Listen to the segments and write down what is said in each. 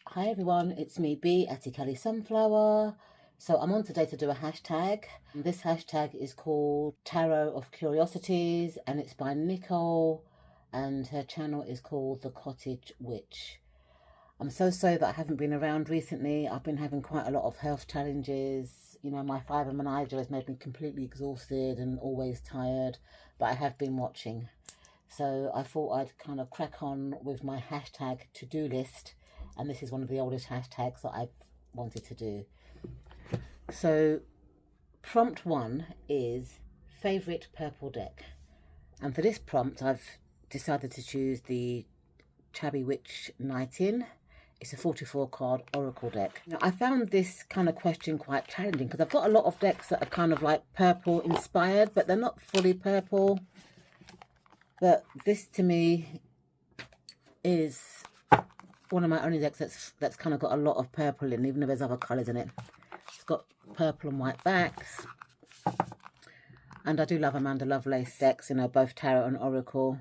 Hi everyone, it's me B at Kelly Sunflower. So I'm on today to do a hashtag. This hashtag is called Tarot of Curiosities and it's by Nicole and her channel is called The Cottage Witch. I'm so sorry that I haven't been around recently. I've been having quite a lot of health challenges. You know, my fibromyalgia has made me completely exhausted and always tired, but I have been watching. So I thought I'd kind of crack on with my hashtag to-do list. And this is one of the oldest hashtags that I've wanted to do. So prompt 1 is favourite purple deck. And for this prompt, I've decided to choose the Chubby Witch Night In. It's a 44 card oracle deck. Now, I found this kind of question quite challenging because I've got a lot of decks that are kind of like purple inspired, but they're not fully purple. But this to me is one of my only decks that's kind of got a lot of purple in, even though there's other colours in it. It's got purple and white backs. And I do love Amanda Lovelace decks, you know, both tarot and oracle.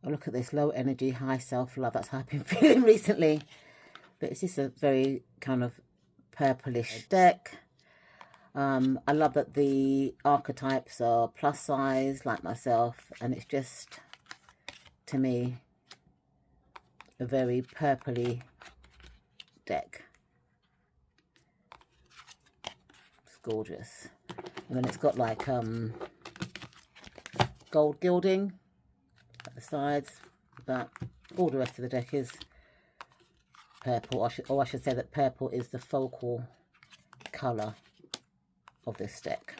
Oh, look at this, low energy, high self-love. That's how I've been feeling recently. But it's just a very kind of purplish deck. I love that the archetypes are plus size, like myself. And it's just, to me, a very purpley deck. It's gorgeous. And then it's got like gold gilding at the sides, but all the rest of the deck is purple. Or I should say that purple is the focal colour of this deck.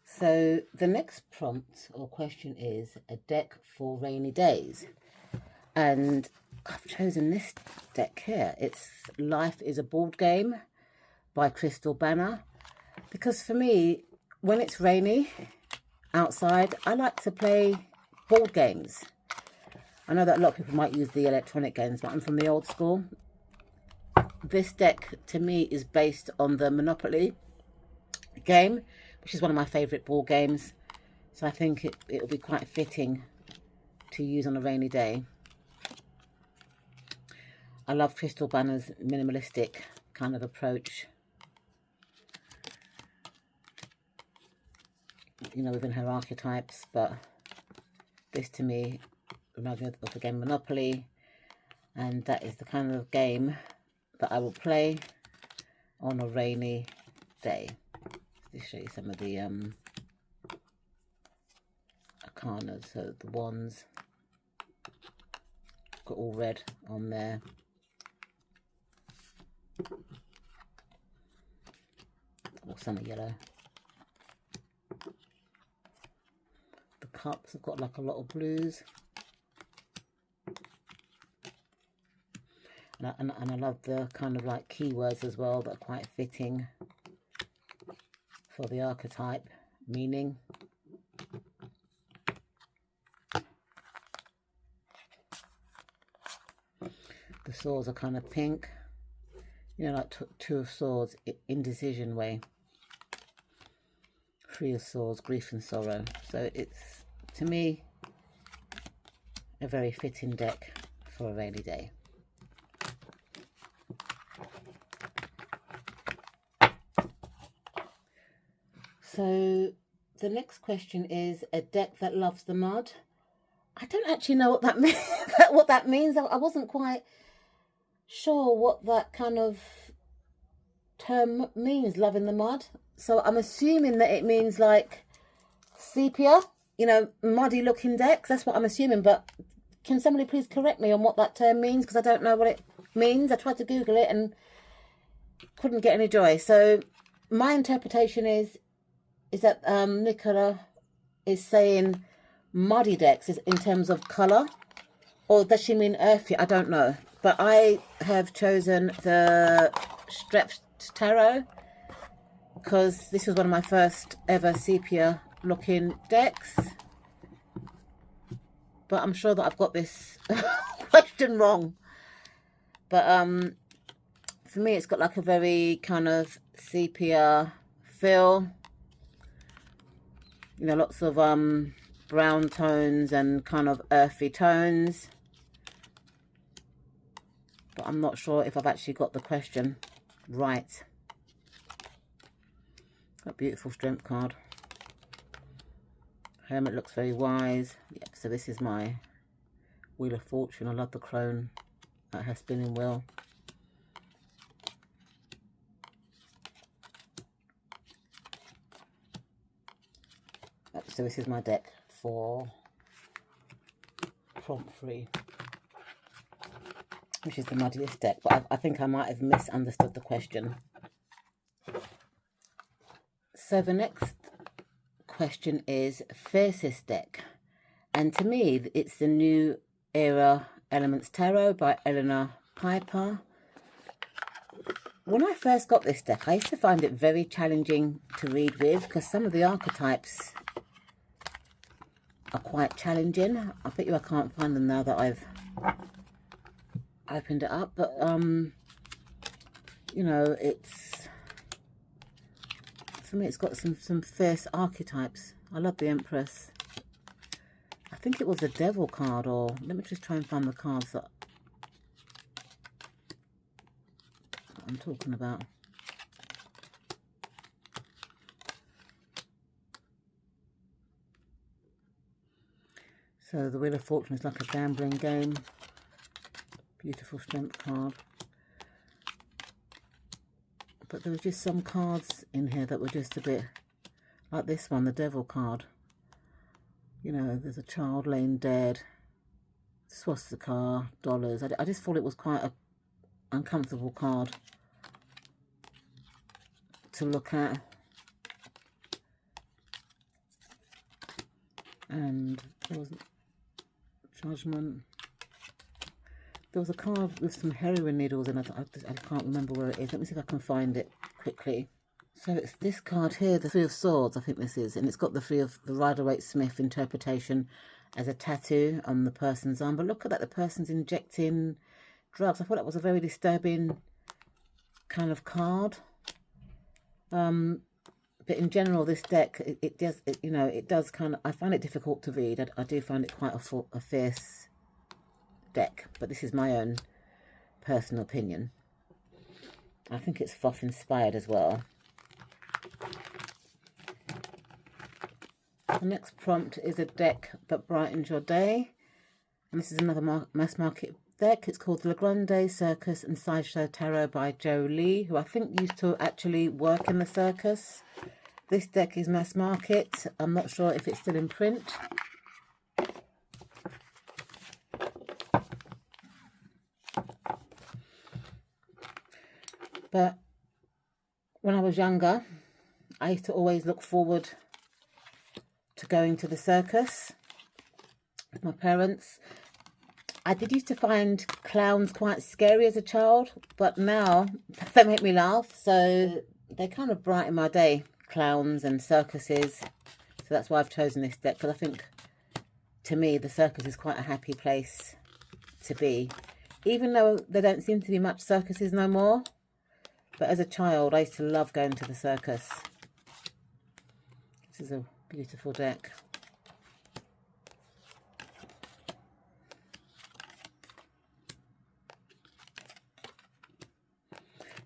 So the next prompt or question is a deck for rainy days. And I've chosen this deck here. It's Life is a Board Game by Crystal Banner. Because for me, when it's rainy outside, I like to play board games. I know that a lot of people might use the electronic games, but I'm from the old school. This deck, to me, is based on the Monopoly game, which is one of my favourite board games. So I think it'll be quite fitting to use on a rainy day. I love Crystal Banner's minimalistic kind of approach. You know, within her archetypes, but this to me reminds me of the game Monopoly. And that is the kind of game that I will play on a rainy day. Let's show you some of the arcana. So the wands, got all red on there. Or some are yellow. The cups have got like a lot of blues. And I love the kind of like keywords as well that are quite fitting for the archetype meaning. The swords are kind of pink, you know, like two of swords, indecision way. Three of swords, grief and sorrow. So it's, to me, a very fitting deck for a rainy day. So the next question is a deck that loves the mud. I don't actually know what that means. What that means. I wasn't quite sure what that kind of term means, loving the mud. So I'm assuming that it means like sepia, you know, muddy looking decks. That's what I'm assuming. But can somebody please correct me on what that term means? Because I don't know what it means. I tried to Google it and couldn't get any joy. So my interpretation is that Nicola is saying muddy decks is in terms of colour, or does she mean earthy? I don't know, but I have chosen the Stretched Tarot because this was one of my first ever sepia looking decks. but I'm sure that I've got this question wrong. But for me, it's got like a very kind of sepia feel. You know, lots of brown tones and kind of earthy tones. But I'm not sure if I've actually got the question right. A beautiful strength card. Hermit looks very wise. Yep, so this is my Wheel of Fortune. I love the crone at her spinning wheel. Yep, so this is my deck for prompt 3, which is the muddiest deck, but I think I might have misunderstood the question. So the next question is Fiercest deck, and to me it's the New Era Elements Tarot by Eleanor Piper. When I first got this deck, I used to find it very challenging to read with because some of the archetypes are quite challenging. I bet you I can't find them now that I've opened it up, but you know, for me it's got some fierce archetypes. I love the Empress. I think it was a Devil card, or let me just try and find the cards that I'm talking about. So the Wheel of Fortune is like a gambling game. Beautiful strength card. But there were just some cards in here that were just a bit like this one, the Devil card. You know, there's a child laying dead, swastika, dollars. I just thought it was quite an uncomfortable card to look at. And there was Judgment. There was a card with some heroin needles in it. I can't remember where it is. Let me see if I can find it quickly. So it's this card here, the Three of Swords, I think this is. And it's got the Rider-Waite-Smith interpretation as a tattoo on the person's arm. But look at that, the person's injecting drugs. I thought that was a very disturbing kind of card. But in general, this deck, it does kind of, I find it difficult to read. I do find it quite a fierce deck, but this is my own personal opinion. I think it's Thoth inspired as well. The next prompt is a deck that brightens your day, and this is another mass market deck. It's called the Le Grande Circus and Sideshow Tarot by Joe Lee, who I think used to actually work in the circus. This deck is mass market. I'm not sure if it's still in print. But when I was younger, I used to always look forward to going to the circus with my parents. I did used to find clowns quite scary as a child, but now they make me laugh. So they kind of brighten my day, clowns and circuses. So that's why I've chosen this deck, because I think, to me, the circus is quite a happy place to be. Even though there don't seem to be much circuses no more. But as a child, I used to love going to the circus. This is a beautiful deck.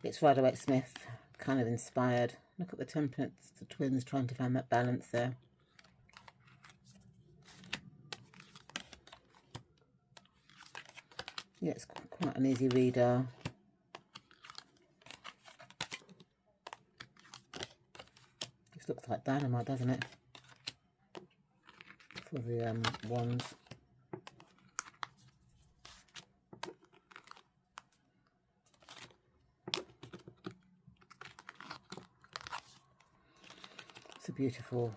It's Rider-Waite-Smith, kind of inspired. Look at the templates, the twins trying to find that balance there. Yeah, it's quite an easy reader. This looks like dynamite, doesn't it? For the wands. It's a beautiful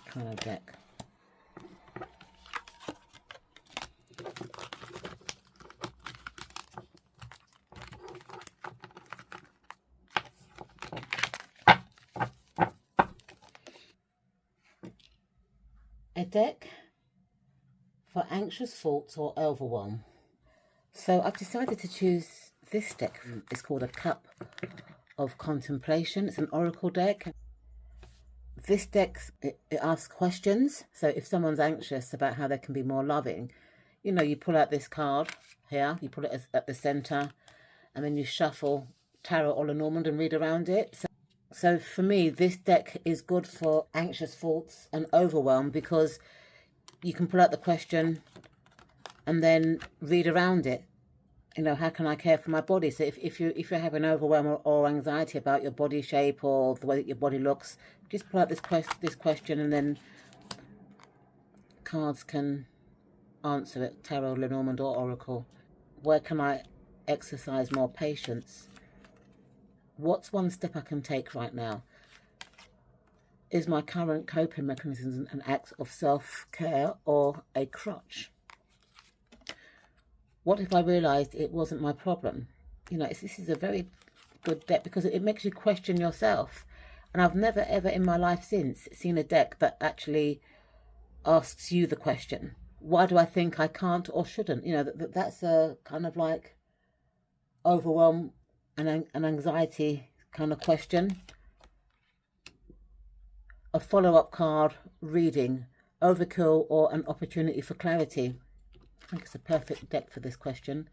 kind of deck. A deck for anxious thoughts or overwhelm. So I've decided to choose this deck. It's called a Cup of Contemplation. It's an oracle deck. This deck, it asks questions. So if someone's anxious about how they can be more loving, you know, you pull out this card here, you put it at the center, and then you shuffle Tarot or Lenormand and read around it. So for me, this deck is good for anxious thoughts and overwhelm, because you can pull out the question and then read around it. You know, how can I care for my body? So if you're having overwhelm or anxiety about your body shape or the way that your body looks, just pull out this question, and then cards can answer it. Tarot, Lenormand or Oracle. Where can I exercise more patience? What's one step I can take right now? Is my current coping mechanisms an act of self-care or a crutch? What if I realised it wasn't my problem? You know, this is a very good deck because it makes you question yourself. And I've never ever in my life since seen a deck that actually asks you the question. Why do I think I can't or shouldn't? You know, that's a kind of like overwhelm and an anxiety kind of question. A follow-up card, reading, overkill or an opportunity for clarity. I think it's a perfect deck for this question.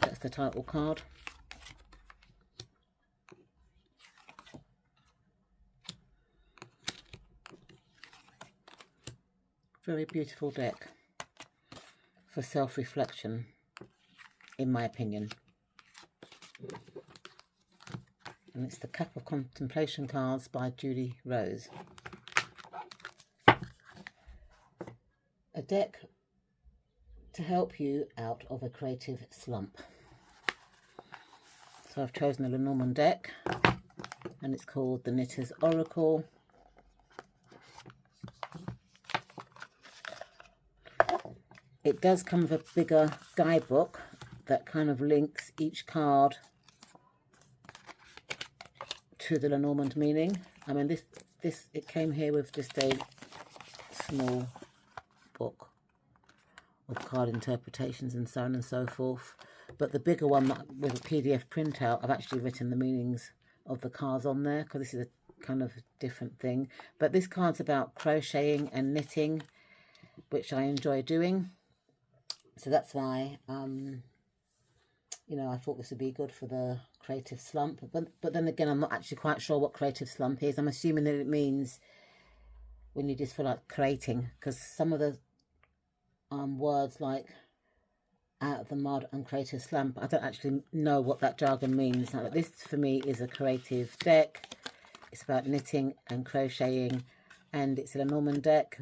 That's the title card. Very beautiful deck for self-reflection, in my opinion. And it's the Cup of Contemplation cards by Judy Rose. A deck to help you out of a creative slump. So I've chosen a Lenormand deck, and it's called the Knitter's Oracle. It does come with a bigger guidebook that kind of links each card to the Lenormand meaning. I mean, it came here with just a small book of card interpretations and so on and so forth. But the bigger one with a PDF printout, I've actually written the meanings of the cards on there, because this is a kind of different thing. But this card's about crocheting and knitting, which I enjoy doing. So that's why, you know, I thought this would be good for the creative slump. But then again, I'm not actually quite sure what creative slump is. I'm assuming that it means when you just feel like creating, because some of the words like out of the mud and creative slump, I don't actually know what that jargon means. Now, this for me is a creative deck. It's about knitting and crocheting, and it's a Lenormand deck,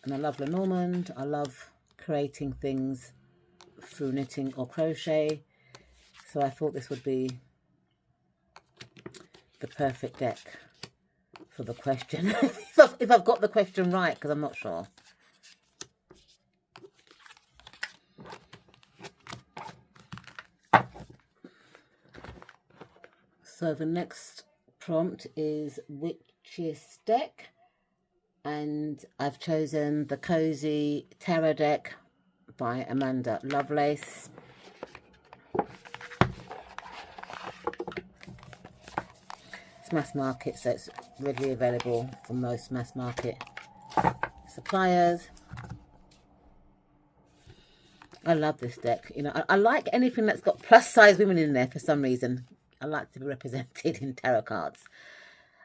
and I love Lenormand. I love creating things through knitting or crochet, so I thought this would be the perfect deck for the question. if I've got the question right, because I'm not sure. So the next prompt is Witchiest deck, and I've chosen the Cozy Tarot deck by Amanda Lovelace. It's mass market, so it's readily available from most mass market suppliers. I love this deck. You know, I like anything that's got plus size women in there for some reason. I like to be represented in tarot cards.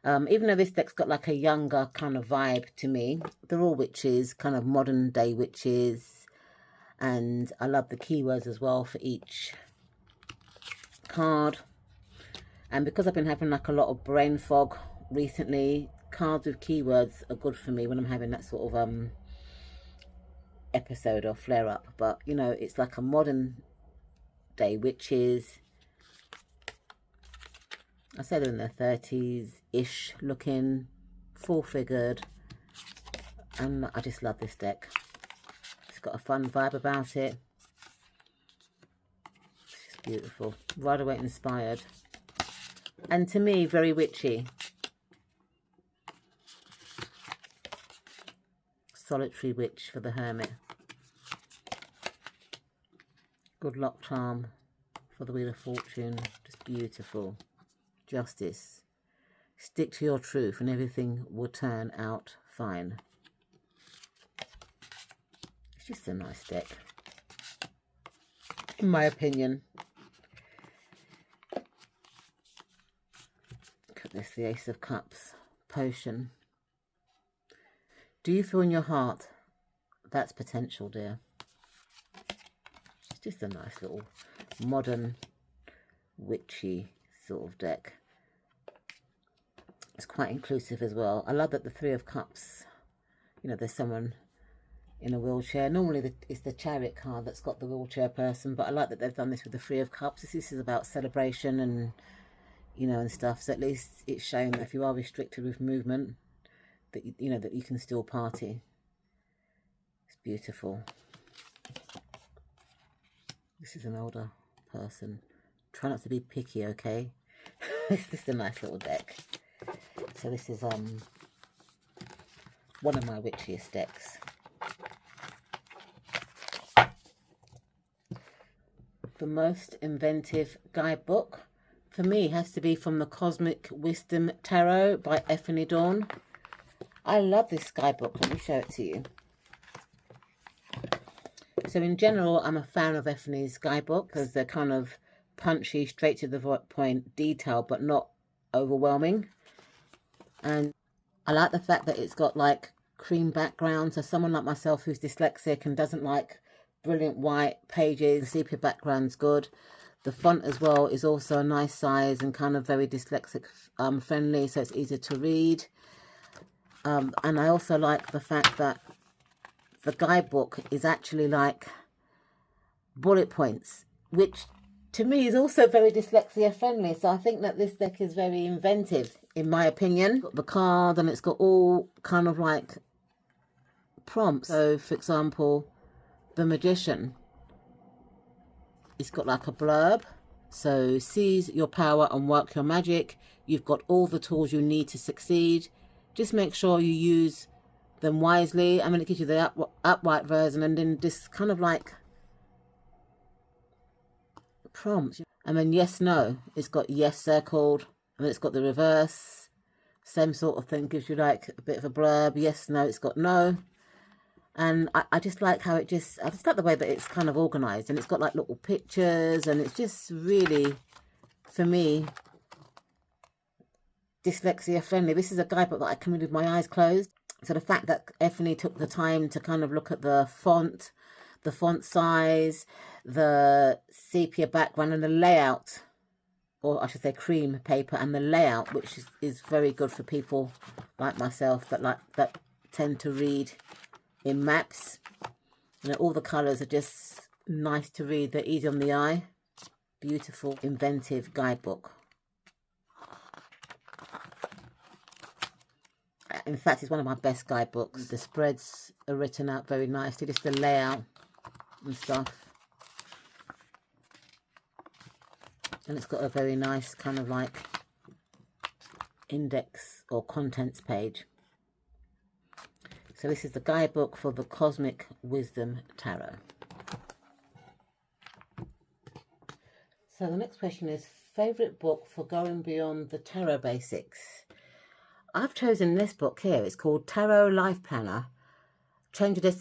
Even though this deck's got like a younger kind of vibe to me, they're all witches, kind of modern day witches. And I love the keywords as well for each card. And because I've been having like a lot of brain fog recently, cards with keywords are good for me when I'm having that sort of episode or flare up. But you know, it's like a modern day witches. I say they're in their 30s-ish looking, full-figured, and I just love this deck. It's got a fun vibe about it. It's just beautiful. Rider-Waite inspired. And to me, very witchy. Solitary Witch for the Hermit. Good Luck Charm for the Wheel of Fortune. Just beautiful. Justice. Stick to your truth and everything will turn out fine. It's just a nice deck, in my opinion. Look at this, the Ace of Cups. Potion. Do you feel in your heart that's potential, dear? It's just a nice little modern witchy sort of deck. It's quite inclusive as well. I love that the Three of Cups, you know, there's someone in a wheelchair. Normally it's the Chariot card that's got the wheelchair person, but I like that they've done this with the Three of Cups. This is about celebration and, you know, and stuff. So at least it's showing that if you are restricted with movement, that you know that you can still party. It's beautiful. This is an older person. Try not to be picky, okay? It's just a nice little deck. So this is one of my Witchiest decks. The most inventive guidebook for me has to be from the Cosmic Wisdom Tarot by Effany Dawn. I love this guidebook. Let me show it to you. So in general, I'm a fan of Effany's guidebook because they're kind of punchy, straight to the point, detailed, but not overwhelming. And I like the fact that it's got like cream background. So someone like myself who's dyslexic and doesn't like brilliant white pages, the sepia background's good. The font as well is also a nice size and kind of very dyslexic friendly, so it's easy to read. And I also like the fact that the guidebook is actually like bullet points, which to me is also very dyslexia friendly. So I think that this deck is very inventive, in my opinion. Got the card and it's got all kind of like prompts. So for example, the Magician, it's got like a blurb. So seize your power and work your magic. You've got all the tools you need to succeed. Just make sure you use them wisely. I mean, it gives you the upright version and then this kind of like prompts. And then yes, no, it's got yes circled, and it's got the reverse. Same sort of thing, gives you like a bit of a blurb. Yes, no, it's got no. And I just like how I just like the way that it's kind of organized, and it's got like little pictures, and it's just really, for me, dyslexia friendly. This is a guidebook that I can read with my eyes closed. So the fact that Effany took the time to kind of look at the font size, the sepia background and the layout, or I should say cream paper, and the layout, which is very good for people like myself that tend to read in maps. You know, all the colours are just nice to read. They're easy on the eye. Beautiful, inventive guidebook. In fact, it's one of my best guidebooks. The spreads are written out very nicely, just the layout and stuff. And it's got a very nice kind of like index or contents page. So this is the guidebook for the Cosmic Wisdom Tarot. So the next question is, favourite book for going beyond the tarot basics? I've chosen this book here. It's called Tarot Life Planner, Change Your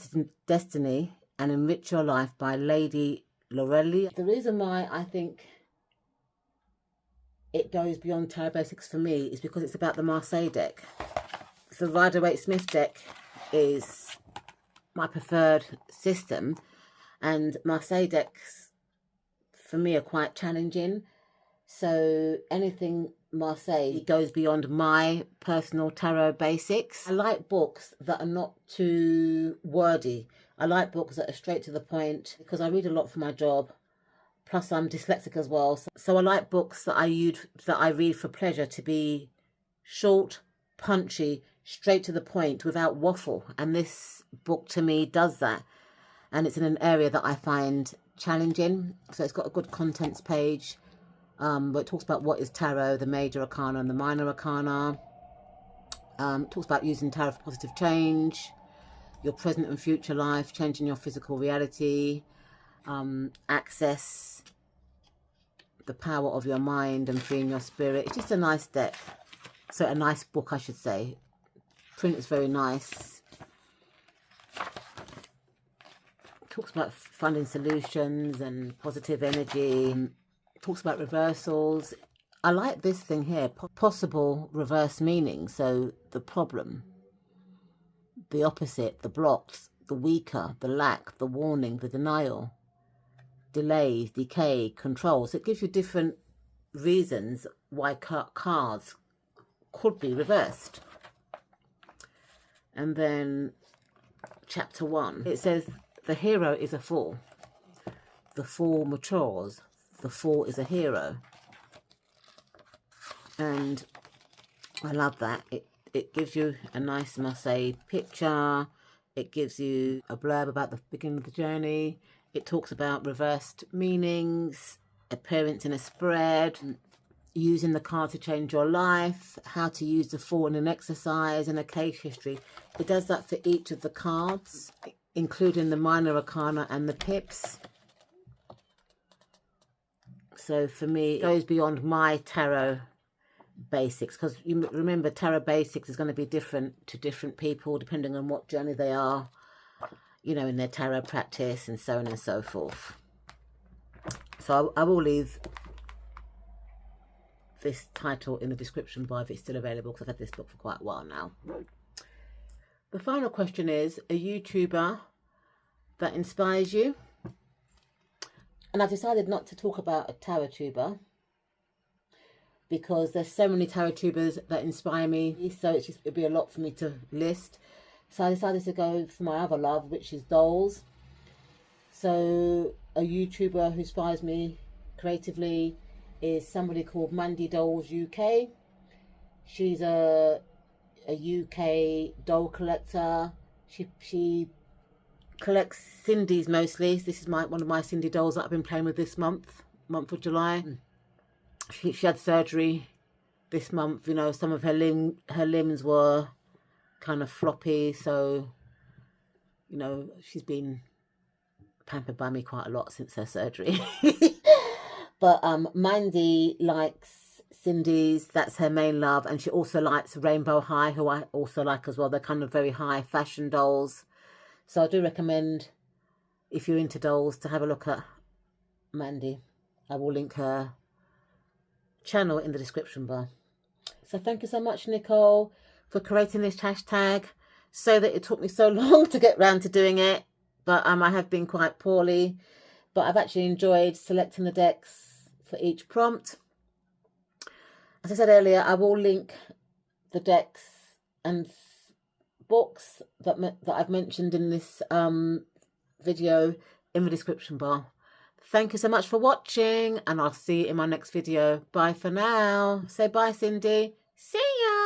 Destiny and Enrich Your Life by Lady Lorelli. The reason why I think it goes beyond tarot basics for me is because it's about the Marseille deck. The Rider-Waite-Smith deck is my preferred system, and Marseille decks for me are quite challenging. So anything Marseille goes beyond my personal tarot basics. I like books that are not too wordy. I like books that are straight to the point because I read a lot for my job. Plus I'm dyslexic as well. So I like books that I read for pleasure to be short, punchy, straight to the point without waffle. And this book to me does that. And it's in an area that I find challenging. So it's got a good contents page. But it talks about what is tarot, the major arcana and the minor arcana. It talks about using tarot for positive change. your present and future life, changing your physical reality, access, the power of your mind and freeing your spirit. It's just a nice deck. So a nice book, I should say. Print is very nice. Talks about finding solutions and positive energy. Talks about reversals. I like this thing here, possible reverse meaning. So the problem, the opposite, the blocked, the weaker, the lack, the warning, the denial, delays, decay, control. So it gives you different reasons why cards could be reversed. And then chapter 1, it says the hero is a fool. The fool matures. The fool is a hero. And I love that. It gives you a nice, must say, picture. It gives you a blurb about the beginning of the journey. It talks about reversed meanings, appearance in a spread, using the card to change your life, how to use the fool in an exercise, and a case history. It does that for each of the cards, including the minor arcana and the pips. So for me, it goes beyond my tarot basics, because you remember tarot basics is going to be different to different people depending on what journey they are, you know, in their tarot practice and so on and so forth. So I will leave this title in the description bar if it's still available, because I've had this book for quite a while now. The final question is a YouTuber that inspires you. And I've decided not to talk about a tarot tuber because there's so many tarot tubers that inspire me, so it'd be a lot for me to list. So I decided to go for my other love, which is dolls. So a YouTuber who inspires me creatively is somebody called Mandy Dolls UK. She's a UK doll collector. She collects Cindy's mostly. This is one of my Cindy dolls that I've been playing with this month of July. She had surgery this month. You know, some of her limbs were kind of floppy, so you know she's been pampered by me quite a lot since her surgery. But Mandy likes Cindy's, that's her main love, and she also likes Rainbow High, who I also like as well. They're kind of very high fashion dolls. So I do recommend, if you're into dolls, to have a look at Mandy. I will link her channel in the description bar. So thank you so much, Nicole, for creating this hashtag. So that it took me so long to get round to doing it, but I have been quite poorly. But I've actually enjoyed selecting the decks for each prompt. As I said earlier, I will link the decks and books that I've mentioned in this video in the description bar. Thank you so much for watching, and I'll see you in my next video. Bye for now. Say bye, Cindy. See ya.